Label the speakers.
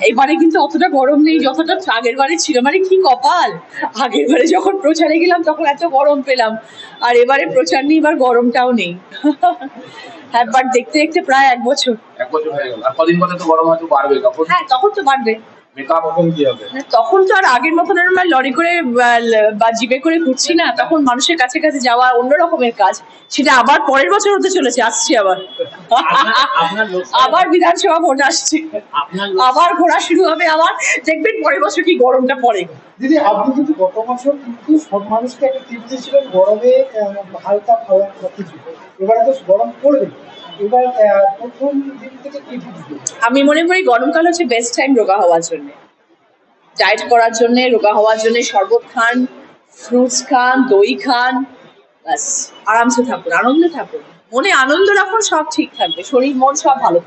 Speaker 1: এবারে কিন্তু অতটা গরম নেই যতটা আগের বারে ছিল, মানে কি কপাল, আগের বারে যখন প্রচারে গেলাম তখন এত গরম পেলাম, আর এবারে প্রচার নেই, এবার গরমটাও নেই। হ্যাঁ, বাট দেখতে দেখতে প্রায় 1 বছর।
Speaker 2: 1 বছর হয়ে গেল, আর কদিন পরে তো গরম হয়তো বাড়বে, তখন
Speaker 1: হ্যাঁ, তখন তো বাড়বে।
Speaker 2: মেকআপ কখন কি হবে?
Speaker 1: তখন তো আর আগের মতন আমরা লরি করে বা জিপে করে ঘুরছি না, তখন মানুষের কাছে কাছে যাওয়া অন্য রকমের কাজ, সেটা আবার পরের বছর হতে চলেছে, আসছে আবার। আবার বিধানসভা ভোট আসছে, আবার ঘোরা শুরু হবে, আবার দেখবেন পরের বছর কি গরমটা পড়ে।
Speaker 3: দিদি, আপনি কিন্তু গত বছর কিন্তু সব মানুষকে একটা টিপ দিয়েছিলেন গরমে হালকা খাওয়া কিছু, এবারে তো গরম পড়বে, এবার প্রথম দিন থেকে কি টিপ দিবেন?
Speaker 1: আমি মনে করি গরমকাল হচ্ছে বেস্ট টাইম রোগা হওয়ার জন্য, ডায়েট করার জন্য, রোগা হওয়ার জন্য। শরবত খান, ফ্রুটস খান, দই খান, ব্যাস আরামসে থাকুন, আনন্দে থাকুন, মনে আনন্দ রাখুন, সব ঠিক থাকবে, শরীর মন সব ভালো থাকবে।